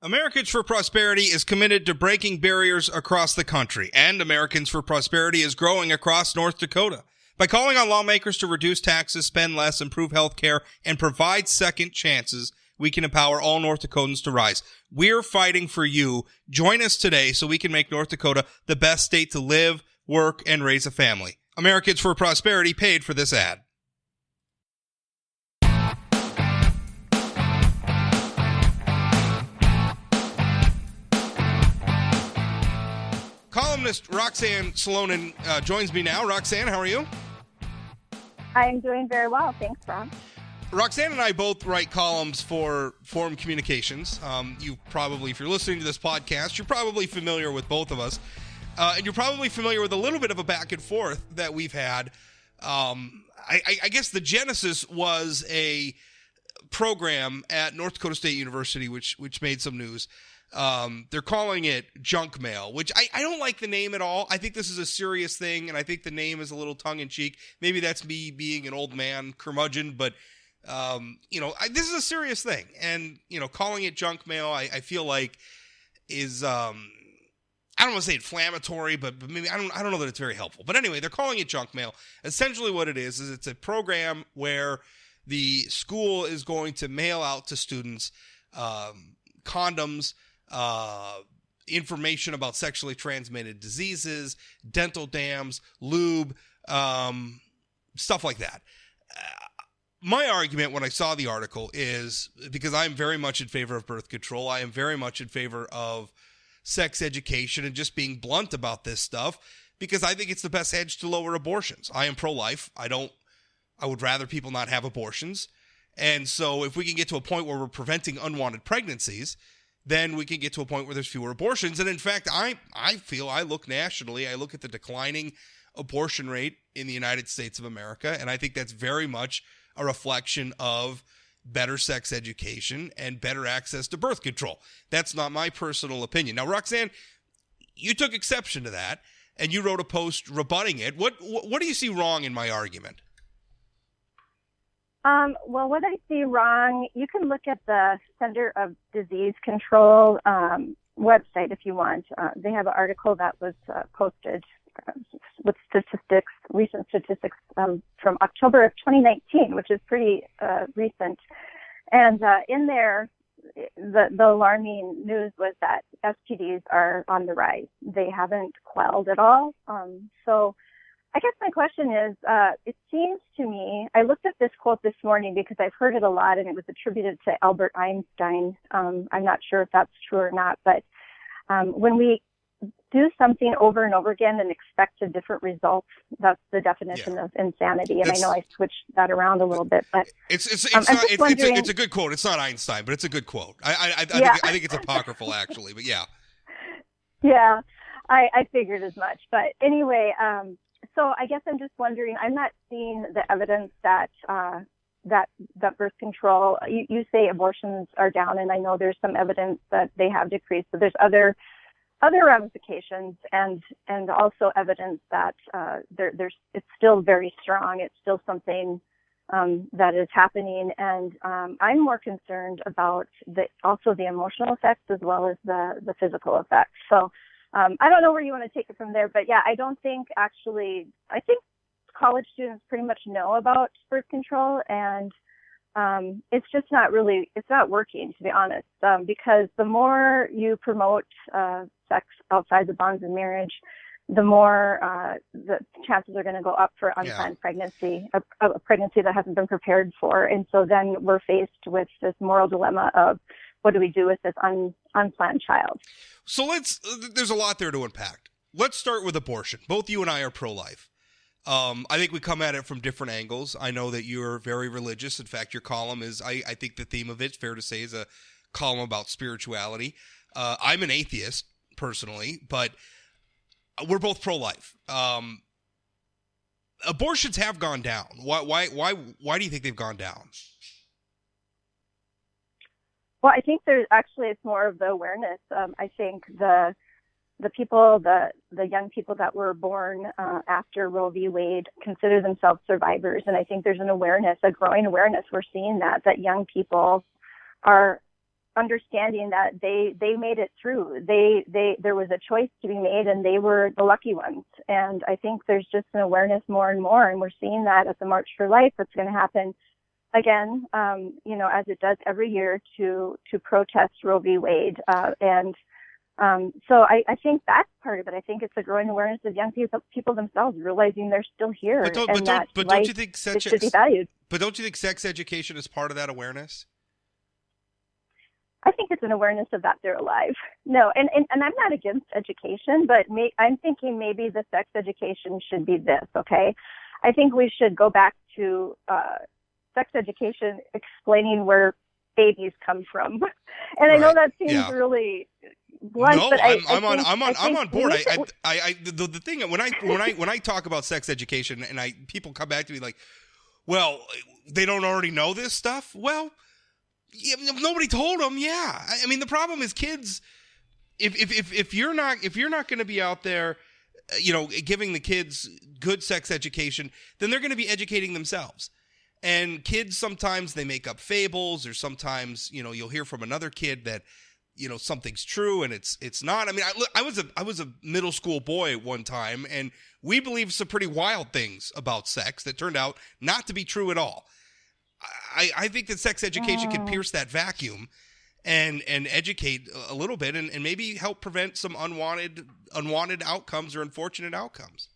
Americans for Prosperity is committed to breaking barriers across the country, and Americans for Prosperity is growing across North Dakota. By calling on lawmakers to reduce taxes, spend less, improve health care, and provide second chances, we can empower all North Dakotans to rise. We're fighting for you. Join us today so we can make North Dakota the best state to live, work, and raise a family. Americans for Prosperity paid for this ad. Columnist Roxanne Salonen joins me now. Roxanne, how are you? I'm doing very well. Thanks, Rob. Roxanne and I both write columns for Forum Communications. You probably, if you're listening to this podcast, you're probably familiar with both of us. And you're probably familiar with a little bit of a back and forth that we've had. I guess the genesis was a program at North Dakota State University, which made some news. They're calling it junk mail, which I don't like the name at all. I think this is a serious thing, and I think the name is a little tongue-in-cheek. Maybe that's me being an old man curmudgeon, but, this is a serious thing. And, calling it junk mail, I feel like is, I don't want to say inflammatory, but maybe I don't know that it's very helpful. But anyway, they're calling it junk mail. Essentially what it is it's a program where the school is going to mail out to students condoms, information about sexually transmitted diseases, dental dams, lube, stuff like that. My argument when I saw the article is because I'm very much in favor of birth control. I am very much in favor of sex education and just being blunt about this stuff because I think it's the best hedge to lower abortions. I am pro-life. I would rather people not have abortions. And so if we can get to a point where we're preventing unwanted pregnancies, then we can get to a point where there's fewer abortions. And in fact, I feel I look nationally, I look at the declining abortion rate in the United States of America, and I think that's very much a reflection of better sex education and better access to birth control. That's not my personal opinion. Now, Roxanne, you took exception to that, and you wrote a post rebutting it. What do you see wrong in my argument? Well, what I see wrong, you can look at the Center of Disease Control website if you want. They have an article that was posted with recent statistics from October of 2019, which is pretty recent. And in there, the alarming news was that STDs are on the rise. They haven't quelled at all. So I guess my question is, it seems to me, I looked at this quote this morning because I've heard it a lot and it was attributed to Albert Einstein. I'm not sure if that's true or not, but when we do something over and over again and expect a different result, that's the definition of insanity. And I know I switched that around a little bit, but it's a good quote. It's not Einstein, but it's a good quote. I think it's apocryphal actually, but yeah. Yeah, I figured as much. But anyway, so I guess I'm just wondering, I'm not seeing the evidence that birth control, you say abortions are down, and I know there's some evidence that they have decreased, but there's other ramifications and also evidence that it's still very strong. It's still something that is happening, and I'm more concerned about also the emotional effects as well as the physical effects. So I don't know where you want to take it from there, but yeah, I think college students pretty much know about birth control, and it's just it's not working, to be honest, because the more you promote sex outside the bonds of marriage, the more the chances are going to go up for unplanned pregnancy, a pregnancy that hasn't been prepared for. And so then we're faced with this moral dilemma of what do we do with this unplanned child? So there's a lot there to unpack. Let's start with abortion. Both you and I are pro-life. I think we come at it from different angles. I know that you're very religious. In fact, your column is, I think the theme of it, fair to say, is a column about spirituality. I'm an atheist, personally, but we're both pro-life. Abortions have gone down. Why do you think they've gone down? Well, I think it's more of the awareness. I think the people, the young people that were born after Roe v. Wade consider themselves survivors. And I think there's an awareness, a growing awareness. We're seeing that young people are understanding that they made it through. There was a choice to be made, and they were the lucky ones. And I think there's just an awareness more and more, and we're seeing that at the March for Life. It's going to happen again, as it does every year to protest Roe v. Wade. So I think that's part of it. I think it's a growing awareness of young people themselves realizing they're still here, don't you think should be valued. But don't you think sex education is part of that awareness? I think it's an awareness of that they're alive. No, and I'm not against education, but I'm thinking maybe the sex education should be this, okay? I think we should go back to sex education explaining where babies come from. And I know that seems really blunt, no, but I'm on board. The thing when I talk about sex education and people come back to me like, well, they don't already know this stuff. Well, nobody told them. Yeah, I mean the problem is kids. If you're not going to be out there, giving the kids good sex education, then they're going to be educating themselves. And kids sometimes they make up fables, or sometimes you'll hear from another kid that something's true and it's not. I mean, I was a middle school boy at one time, and we believed some pretty wild things about sex that turned out not to be true at all. I think that sex education can pierce that vacuum and educate a little bit and maybe help prevent some unwanted outcomes or unfortunate outcomes.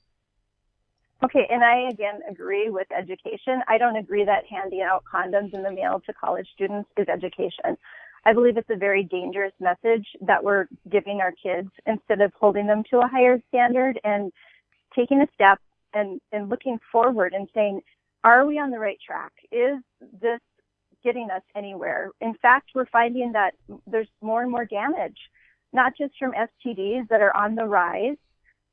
Okay, and I, again, agree with education. I don't agree that handing out condoms in the mail to college students is education. I believe it's a very dangerous message that we're giving our kids instead of holding them to a higher standard and taking a step and looking forward and saying, are we on the right track? Is this getting us anywhere? In fact, we're finding that there's more and more damage, not just from STDs that are on the rise,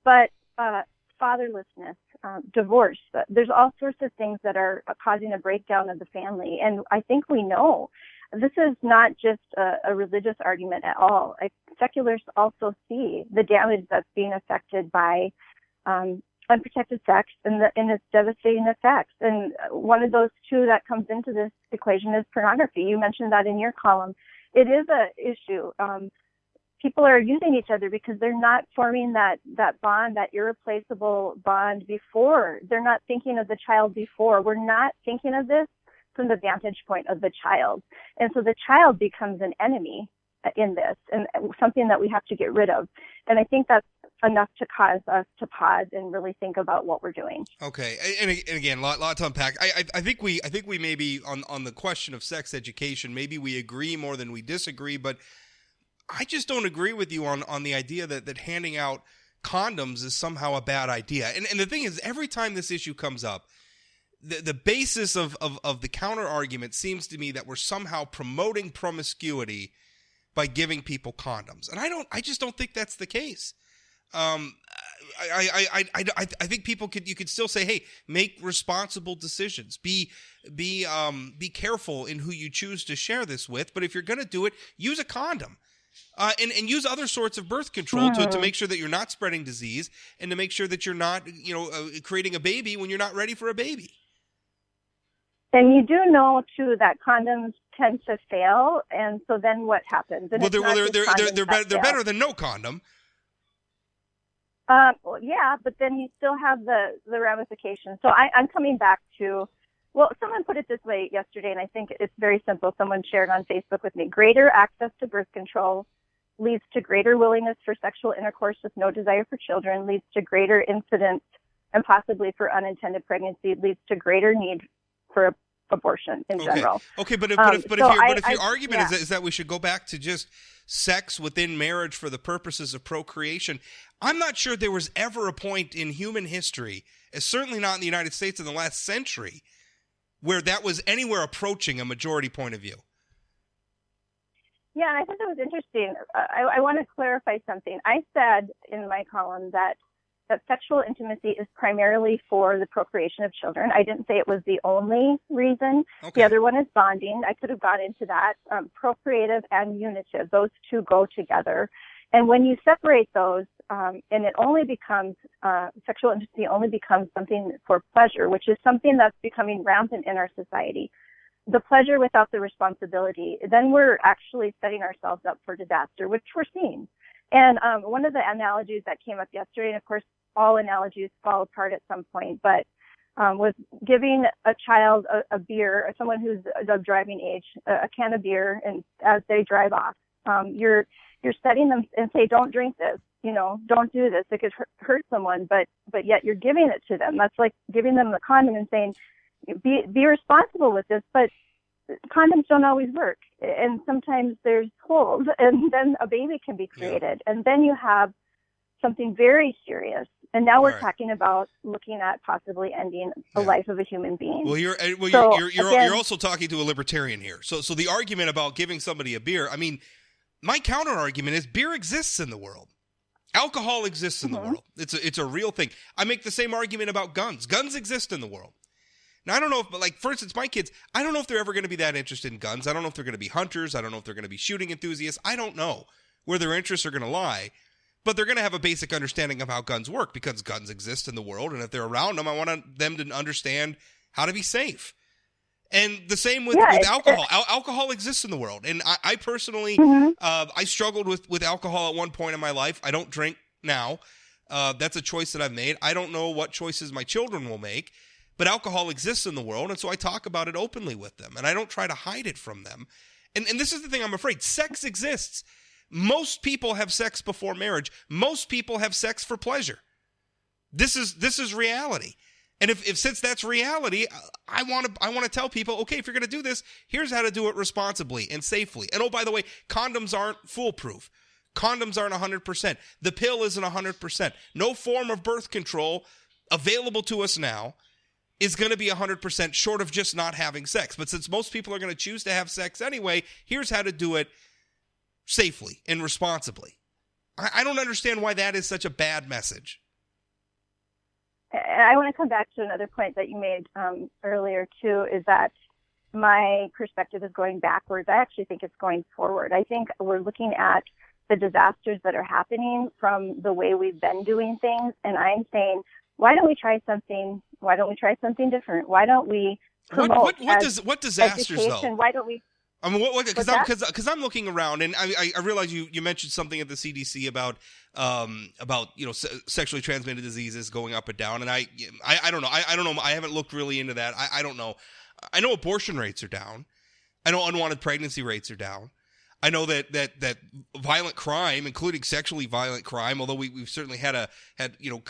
but fatherlessness, divorce. There's all sorts of things that are causing a breakdown of the family. And I think we know this is not just a religious argument at all. Seculars also see the damage that's being affected by unprotected sex and its devastating effects. And one of those two that comes into this equation is pornography. You mentioned that in your column. It is an issue. People are using each other because they're not forming that bond, that irreplaceable bond before. They're not thinking of the child before. We're not thinking of this from the vantage point of the child. And so the child becomes an enemy in this and something that we have to get rid of. And I think that's enough to cause us to pause and really think about what we're doing. Okay. And again, a lot to unpack. I think we maybe on the question of sex education, maybe we agree more than we disagree, but I just don't agree with you on the idea that handing out condoms is somehow a bad idea. And the thing is, every time this issue comes up, the basis of the counter argument seems to me that we're somehow promoting promiscuity by giving people condoms. And I just don't think that's the case. I think you could still say, hey, make responsible decisions. Be careful in who you choose to share this with. But if you're going to do it, use a condom. And use other sorts of birth control to make sure that you're not spreading disease and to make sure that you're not, creating a baby when you're not ready for a baby. And you do know, too, that condoms tend to fail. And so then what happens? And they're better than no condom. Well, yeah, but then you still have the ramifications. So I'm coming back to, well, someone put it this way yesterday, and I think it's very simple. Someone shared on Facebook with me. Greater access to birth control leads to greater willingness for sexual intercourse with no desire for children, leads to greater incidence and possibly for unintended pregnancy, leads to greater need for abortion in general. Okay, but if your argument is that we should go back to just sex within marriage for the purposes of procreation, I'm not sure there was ever a point in human history, certainly not in the United States in the last century, where that was anywhere approaching a majority point of view. Yeah, I thought that was interesting. I want to clarify something. I said in my column that sexual intimacy is primarily for the procreation of children. I didn't say it was the only reason. Okay. The other one is bonding. I could have gone into that. Procreative and unitive, those two go together. And when you separate those, and it only becomes, sexual intimacy only becomes something for pleasure, which is something that's becoming rampant in our society. the pleasure without the responsibility, then we're actually setting ourselves up for disaster, which we're seeing. And one of the analogies that came up yesterday, and of course, all analogies fall apart at some point, but was giving a child a beer, someone who's of driving age, a can of beer, and as they drive off, you're setting them and say, don't drink this, don't do this, it could hurt someone, but yet you're giving it to them. That's like giving them the condom and saying, be responsible with this, but condoms don't always work, and sometimes there's holes, and then a baby can be created, and then you have something very serious. And now we're talking about looking at possibly ending the life of a human being. Well, you're also talking to a libertarian here. So the argument about giving somebody a beer, I mean, my counter argument is beer exists in the world. Alcohol exists in the world. It's a real thing. I make the same argument about guns. Guns exist in the world. Now, I don't know if, like, for instance, my kids, I don't know if they're ever going to be that interested in guns. I don't know if they're going to be hunters. I don't know if they're going to be shooting enthusiasts. I don't know where their interests are going to lie. But they're going to have a basic understanding of how guns work because guns exist in the world. And if they're around them, I want them to understand how to be safe. And the same with alcohol. Alcohol exists in the world. And I personally, I struggled with alcohol at one point in my life. I don't drink now. That's a choice that I've made. I don't know what choices my children will make. But alcohol exists in the world, and so I talk about it openly with them. And I don't try to hide it from them. And this is the thing I'm afraid. Sex exists. Most people have sex before marriage. Most people have sex for pleasure. This is reality. And if since that's reality, I want to tell people, okay, if you're going to do this, here's how to do it responsibly and safely. And oh, by the way, condoms aren't foolproof. Condoms aren't 100%. The pill isn't 100%. No form of birth control available to us now is going to be 100% short of just not having sex. But since most people are going to choose to have sex anyway, here's how to do it safely and responsibly. I don't understand why that is such a bad message. I want to come back to another point that you made earlier, too, is that my perspective is going backwards. I actually think it's going forward. I think we're looking at the disasters that are happening from the way we've been doing things, and I'm saying, why don't we try something? Why don't we try something different? Why don't we promote what disasters education? though? Why don't we? I mean, because I'm looking around, and I realize you mentioned something at the CDC about sexually transmitted diseases going up and down, and I don't know. I don't know. I haven't looked really into that. I don't know. I know abortion rates are down. I know unwanted pregnancy rates are down. I know that violent crime, including sexually violent crime, although we've certainly had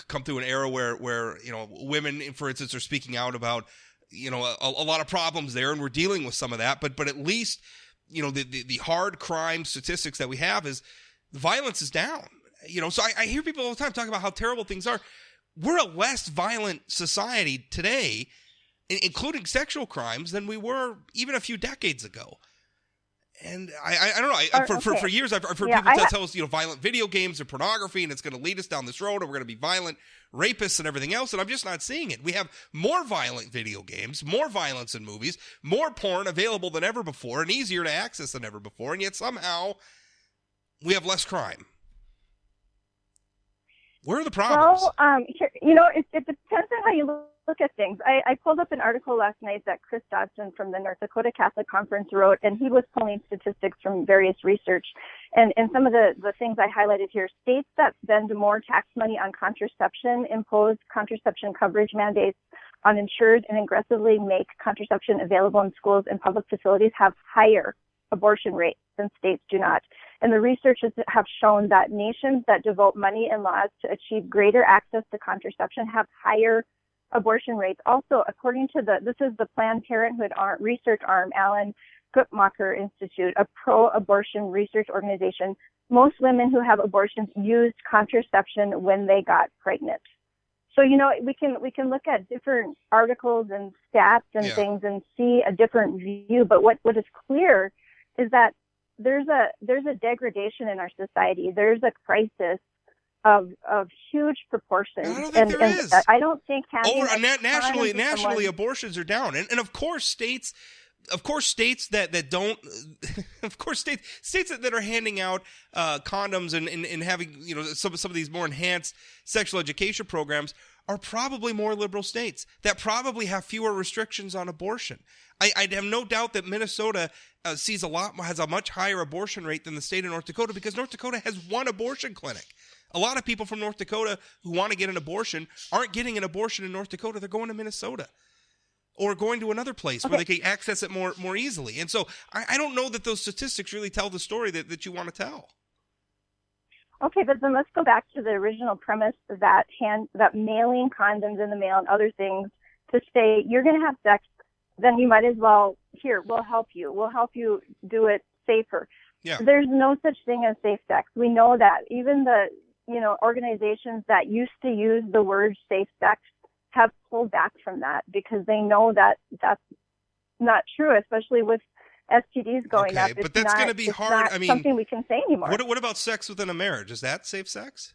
come through an era where women, for instance, are speaking out about a lot of problems there, and we're dealing with some of that. But at least the hard crime statistics that we have is the violence is down. So I hear people all the time talk about how terrible things are. We're a less violent society today, including sexual crimes, than we were even a few decades ago. And I don't know. For years, I've heard people tell us, violent video games or pornography, and it's going to lead us down this road, and we're going to be violent rapists and everything else. And I'm just not seeing it. We have more violent video games, more violence in movies, more porn available than ever before, and easier to access than ever before. And yet somehow we have less crime. Where are the problems? Well, it depends on how you look at things. I pulled up an article last night that Chris Dodson from the North Dakota Catholic Conference wrote, and he was pulling statistics from various research. And some of the things I highlighted here, states that spend more tax money on contraception, impose contraception coverage mandates on insured, and aggressively make contraception available in schools and public facilities have higher abortion rates than states do not. And the researchers have shown that nations that devote money and laws to achieve greater access to contraception have higher abortion rates. Also, according to this is the Planned Parenthood research arm, Alan Guttmacher Institute, a pro-abortion research organization, most women who have abortions used contraception when they got pregnant. So, we can look at different articles and stats and things and see a different view. But what is clear is that there's a degradation in our society. There's a crisis of huge proportions. I don't think there is. I don't think nationally abortions are down, and of course states that don't, of course states that are handing out condoms and having some of these more enhanced sexual education programs are probably more liberal states that probably have fewer restrictions on abortion. I have no doubt that Minnesota has a much higher abortion rate than the state of North Dakota, because North Dakota has one abortion clinic. A lot of people from North Dakota who want to get an abortion aren't getting an abortion in North Dakota. They're going to Minnesota or going to another place where they can access it more easily. And so I don't know that those statistics really tell the story that you want to tell. Okay, but then let's go back to the original premise that mailing condoms in the mail and other things to say you're going to have sex, then you might as well, here, we'll help you. We'll help you do it safer. Yeah. There's no such thing as safe sex. We know that. Even the, organizations that used to use the word safe sex have pulled back from that because they know that that's not true, especially with STDs going up. But that's going to be hard. I mean, something we can say anymore. What about sex within a marriage? Is that safe sex?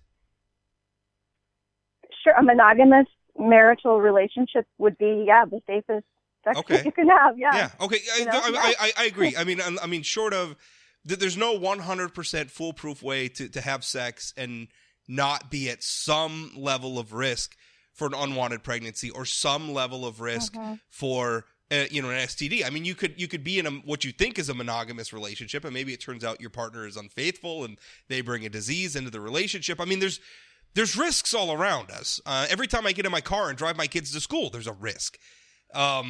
Sure, a monogamous marital relationship would be, the safest sex that you can have. Yeah. Yeah. Okay. I agree. I mean, short of there's no 100% foolproof way to have sex and not be at some level of risk for an unwanted pregnancy or some level of risk for an STD. I mean, you could be in what you think is a monogamous relationship, and maybe it turns out your partner is unfaithful and they bring a disease into the relationship. I mean, there's risks all around us. Every time I get in my car and drive my kids to school, there's a risk. I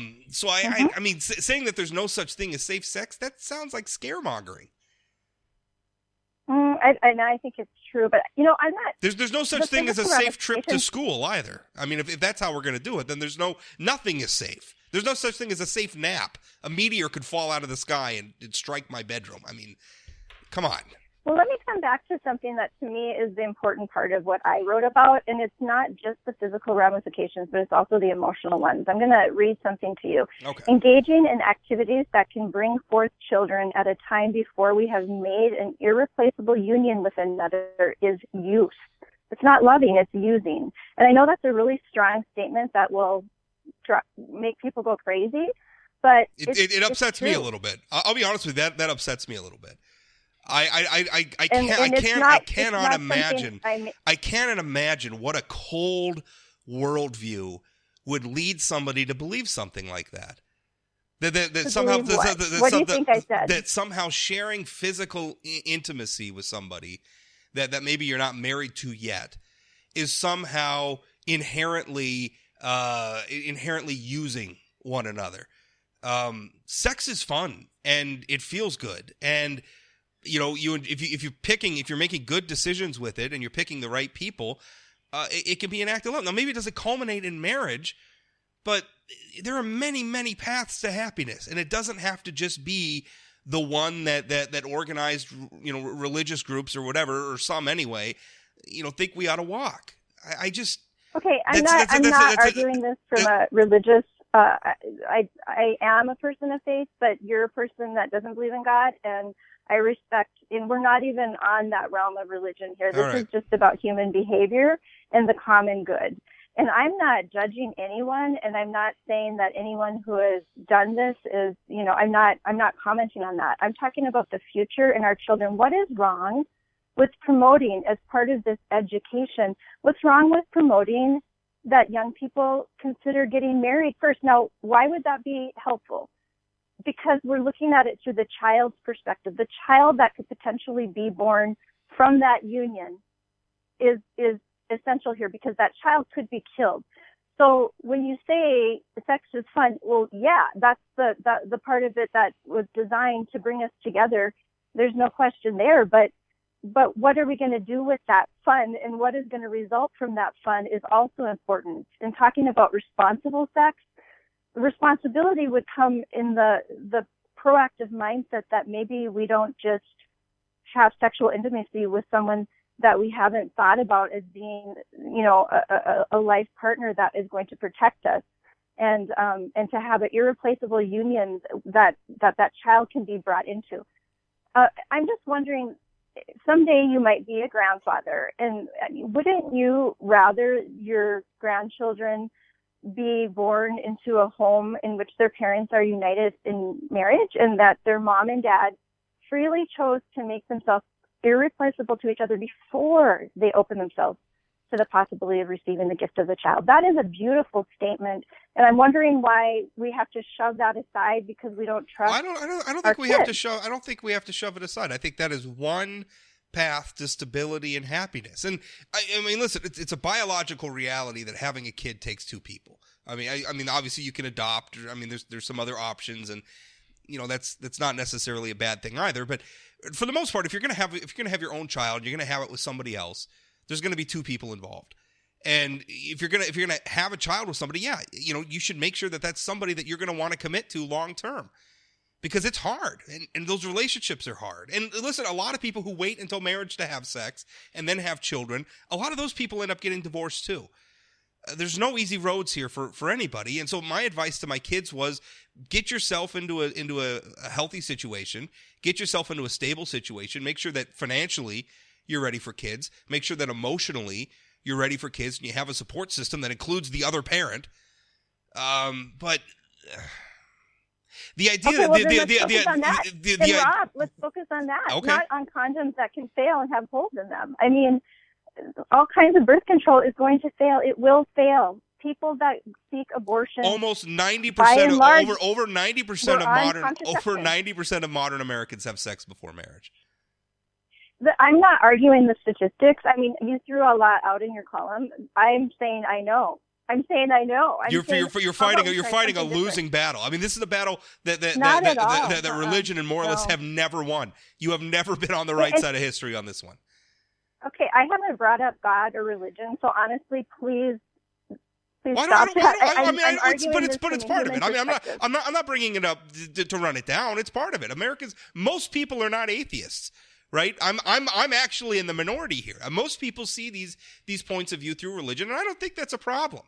mean, saying that there's no such thing as safe sex, that sounds like scaremongering. I think it's true, but I'm not. There's no such thing as a safe trip to school either. I mean, if that's how we're going to do it, then nothing is safe. There's no such thing as a safe nap. A meteor could fall out of the sky and strike my bedroom. I mean, come on. Well, let me come back to something that to me is the important part of what I wrote about, and it's not just the physical ramifications, but it's also the emotional ones. I'm going to read something to you. Okay. Engaging in activities that can bring forth children at a time before we have made an irreplaceable union with another is use. It's not loving, it's using. And I know that's a really strong statement that will make people go crazy, but it upsets me a little bit. I'll be honest with you, that upsets me a little bit. I cannot imagine what a cold worldview would lead somebody to believe something like that. What do you think I said? That somehow sharing physical intimacy with somebody that maybe you're not married to yet is somehow inherently using one another. Sex is fun and it feels good, and if you're making good decisions with it and you're picking the right people, it can be an act of love. Now, maybe it doesn't culminate in marriage, but there are many, many paths to happiness, and it doesn't have to just be the one that organized, religious groups or whatever, or some anyway, think we ought to walk. I'm not arguing this from a religious. I am a person of faith, but you're a person that doesn't believe in God, and I respect, and we're not even on that realm of religion here. This is just about human behavior and the common good. And I'm not judging anyone, and I'm not saying that anyone who has done this is, I'm not commenting on that. I'm talking about the future and our children. What is wrong with promoting, as part of this education, what's wrong with promoting that young people consider getting married first? Now, why would that be helpful? Because we're looking at it through the child's perspective. The child that could potentially be born from that union is essential here, because that child could be killed. So when you say sex is fun, well, yeah, that's the part of it that was designed to bring us together. There's no question there. But what are we going to do with that fun, and what is going to result from that fun is also important. And talking about responsible sex, responsibility would come in the proactive mindset that maybe we don't just have sexual intimacy with someone that we haven't thought about as being, a life partner that is going to protect us, and to have an irreplaceable union that child can be brought into. I'm just wondering, someday you might be a grandfather, and wouldn't you rather your grandchildren be born into a home in which their parents are united in marriage, and that their mom and dad freely chose to make themselves irreplaceable to each other before they open themselves to the possibility of receiving the gift of the child. That is a beautiful statement, and I'm wondering why we have to shove that aside because we don't trust. I don't think we have to shove. I don't think we have to shove it aside. I think that is one path to stability and happiness. And I mean, listen, it's a biological reality that having a kid takes two people. I mean, obviously you can adopt. I mean, there's some other options, and that's not necessarily a bad thing either. But for the most part, if you're gonna have your own child, you're gonna have it with somebody else. There's gonna be two people involved. And if you're gonna have a child with somebody, you should make sure that that's somebody that you're gonna want to commit to long term. Because it's hard, and those relationships are hard. And listen, a lot of people who wait until marriage to have sex and then have children, a lot of those people end up getting divorced too. There's no easy roads here for anybody. And so my advice to my kids was get yourself into a healthy situation, get yourself into a stable situation, make sure that financially you're ready for kids, make sure that emotionally you're ready for kids, and you have a support system that includes the other parent. But the idea, Rob, let's focus on that, not on condoms that can fail and have holes in them. I mean, all kinds of birth control is going to fail. It will fail. People that seek abortion, almost 90%, over 90% of modern Americans have sex before marriage. I'm not arguing the statistics. I mean, you threw a lot out in your column. I'm saying I know. You're fighting a losing battle. I mean, this is a battle that religion and moralists have never won. You have never been on the right side of history on this one. Okay, I haven't brought up God or religion, so honestly, please stop that. But it's part of it. I mean, I'm not bringing it up to run it down. It's part of it. Most people are not atheists. Right, I'm actually in the minority here. Most people see these points of view through religion, and I don't think that's a problem.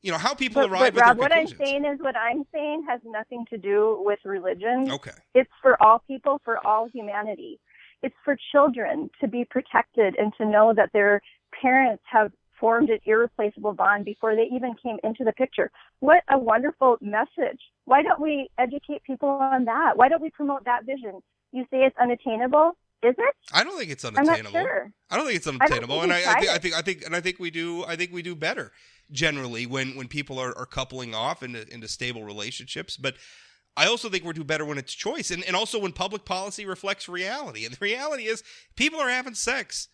How people arrive at Rob, their conclusions. What I'm saying has nothing to do with religion. Okay, it's for all people, for all humanity. It's for children to be protected and to know that their parents have formed an irreplaceable bond before they even came into the picture. What a wonderful message! Why don't we educate people on that? Why don't we promote that vision? You say it's unattainable. Is it? I don't think it's unattainable. I'm not sure. I don't think it's unattainable, and I think we do better generally when people are coupling off into stable relationships. But I also think we do better when it's choice, and also when public policy reflects reality. And the reality is, people are having sex,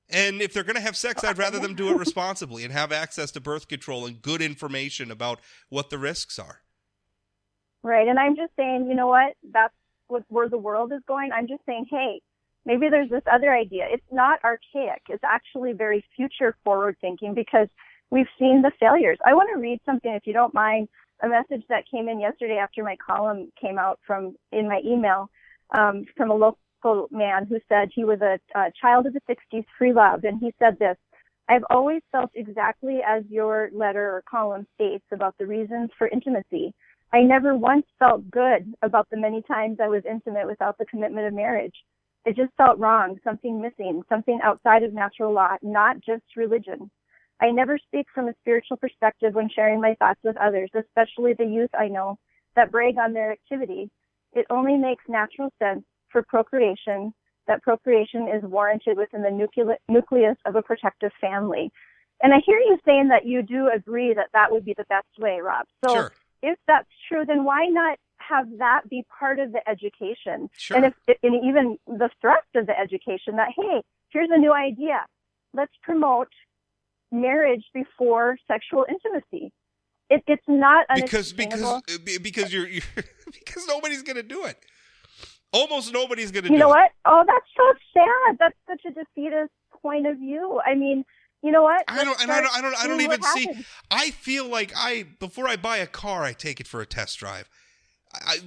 and if they're going to have sex, I'd rather them do it responsibly and have access to birth control and good information about what the risks are. Right, and I'm just saying, you know what? That's where the world is going. I'm just saying, hey, maybe there's this other idea. It's not archaic. It's actually very future forward thinking because we've seen the failures. I want to read something, if you don't mind, a message that came in yesterday after my column came out in my email from a local man who said he was a child of the 60s, free love. And he said this: I've always felt exactly as your letter or column states about the reasons for intimacy. I never once felt good about the many times I was intimate without the commitment of marriage. It just felt wrong, something missing, something outside of natural law, not just religion. I never speak from a spiritual perspective when sharing my thoughts with others, especially the youth I know that brag on their activity. It only makes natural sense for procreation, that procreation is warranted within the nucleus of a protective family. And I hear you saying that you do agree that would be the best way, Rob. So sure. If that's true, then why not have that be part of the education? Sure. And even the thrust of the education that, hey, here's a new idea. Let's promote marriage before sexual intimacy. It's not unattainable. Because because nobody's going to do it. Almost nobody's going to do it. You know what? Oh, that's so sad. That's such a defeatist point of view. I mean, you know what? I don't even see. I feel like before I buy a car, I take it for a test drive.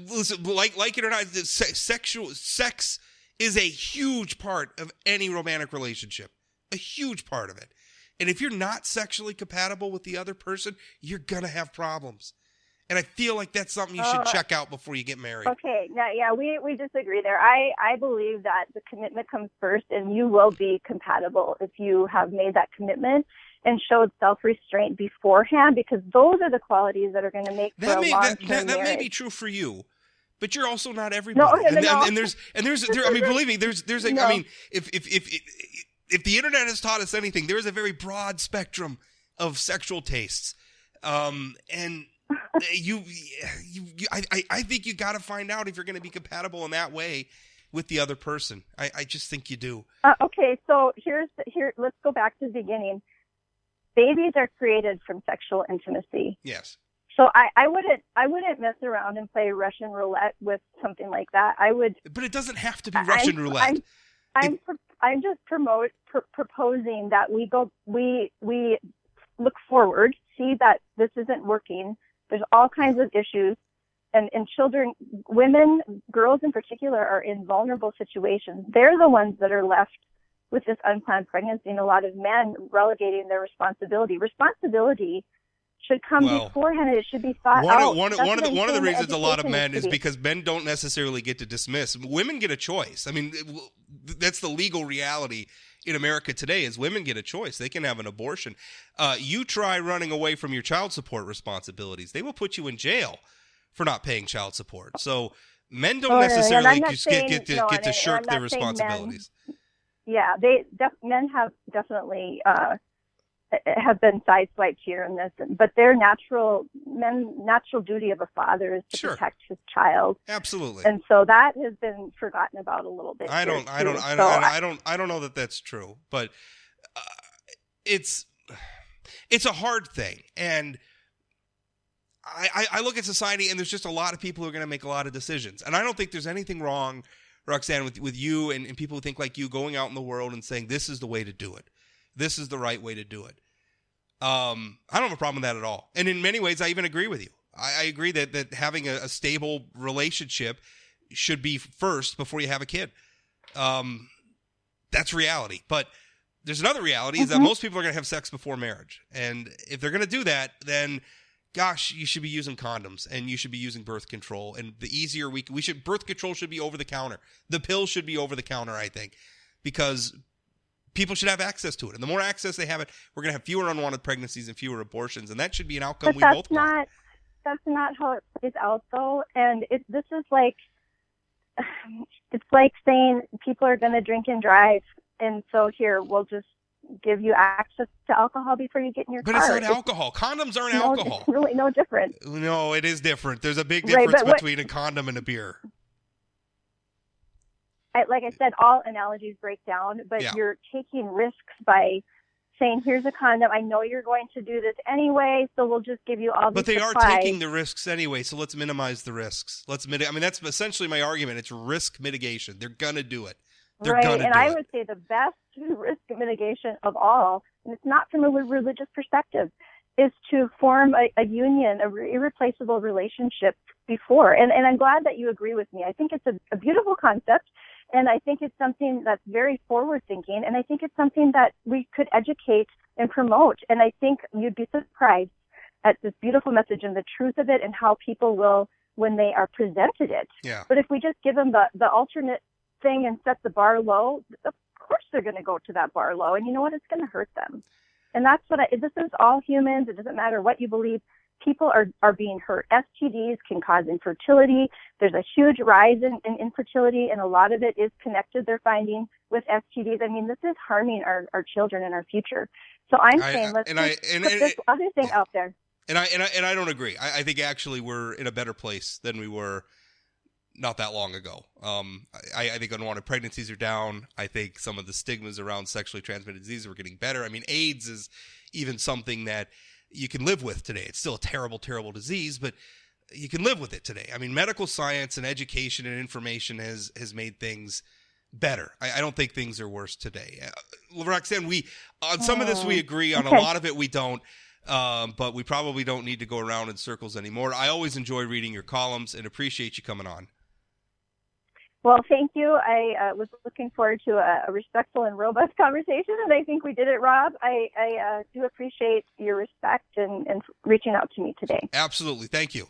Listen, like it or not, sex is a huge part of any romantic relationship. A huge part of it. And if you're not sexually compatible with the other person, you're gonna have problems. And I feel like that's something you should check out before you get married. Okay, yeah, we disagree there. I believe that the commitment comes first, and you will be compatible if you have made that commitment and showed self-restraint beforehand, because those are the qualities that are going to make for a long-term marriage. That may be true for you, but you're also not everybody. And there's I mean, believe me, there's a. No. I mean, if if the internet has taught us anything, there is a very broad spectrum of sexual tastes. And I think you got to find out if you're going to be compatible in that way with the other person. I just think you do. Okay, so let's go back to the beginning. Babies are created from sexual intimacy. Yes. So I wouldn't mess around and play Russian roulette with something like that. I would. But it doesn't have to be Russian roulette. I'm just proposing that we look forward, see that this isn't working. There's all kinds of issues, and children, women, girls in particular, are in vulnerable situations. They're the ones that are left with this unplanned pregnancy, and a lot of men relegating their responsibility. Responsibility should come beforehand, and it should be thought out. One of the reasons a lot of men is because men don't necessarily get to dismiss. Women get a choice. I mean, that's the legal reality in America today is women get a choice. They can have an abortion. You try running away from your child support responsibilities. They will put you in jail for not paying child support. So men don't necessarily get to shirk their responsibilities. Yeah, men have definitely have been sideswiped here in this, but their natural duty of a father is to protect his child. Absolutely. And so that has been forgotten about a little bit. I don't know that that's true, but it's a hard thing, and I look at society, and there's just a lot of people who are going to make a lot of decisions, and I don't think there's anything wrong, Roxanne, with you and people who think like you going out in the world and saying this is the way to do it. This is the right way to do it. I don't have a problem with that at all. And in many ways, I even agree with you. I agree that having a stable relationship should be first before you have a kid. That's reality. But there's another reality is that most people are going to have sex before marriage. And if they're going to do that, then gosh, you should be using condoms and you should be using birth control. And the easier birth control should be over the counter. The pill should be over the counter, I think, because people should have access to it. And the more access they have it, we're going to have fewer unwanted pregnancies and fewer abortions. And that should be an outcome we both want. That's not how it plays out, though. And this is like, it's like saying people are going to drink and drive. And so here, we'll just give you access to alcohol before you get in your car. But it's not alcohol. Condoms aren't alcohol. It's really no different. No, it is different. There's a big difference between a condom and a beer. Like I said, all analogies break down, but you're taking risks by saying, here's a condom. I know you're going to do this anyway, so we'll just give you all these But they supplies. are taking the risks anyway, so let's minimize the risks. That's essentially my argument. It's risk mitigation. They're going to do it. I would say the best risk mitigation of all, and it's not from a religious perspective, is to form a union, an irreplaceable relationship before. And I'm glad that you agree with me. I think it's a beautiful concept, and I think it's something that's very forward-thinking, and I think it's something that we could educate and promote. And I think you'd be surprised at this beautiful message and the truth of it and how people will when they are presented it. Yeah. But if we just give them the alternate thing and set the bar low, of course they're going to go to that bar low, and you know what? It's going to hurt them. And that's this is all humans. It doesn't matter what you believe. People are being hurt. STDs can cause infertility. There's a huge rise in infertility, and a lot of it is connected, they're finding, with STDs. I mean, this is harming our children and our future. So I'm saying let's put this other thing out there. And I don't agree. I think actually we're in a better place than we were not that long ago. I think unwanted pregnancies are down. I think some of the stigmas around sexually transmitted diseases are getting better. I mean, AIDS is even something that you can live with today. It's still a terrible, terrible disease, but you can live with it today. I mean, medical science and education and information has made things better. I don't think things are worse today. Roxanne, on some of this we agree, on a lot of it we don't. But we probably don't need to go around in circles anymore. I always enjoy reading your columns and appreciate you coming on. Well, thank you. I was looking forward to a respectful and robust conversation, and I think we did it, Rob. I do appreciate your respect and reaching out to me today. Absolutely. Thank you.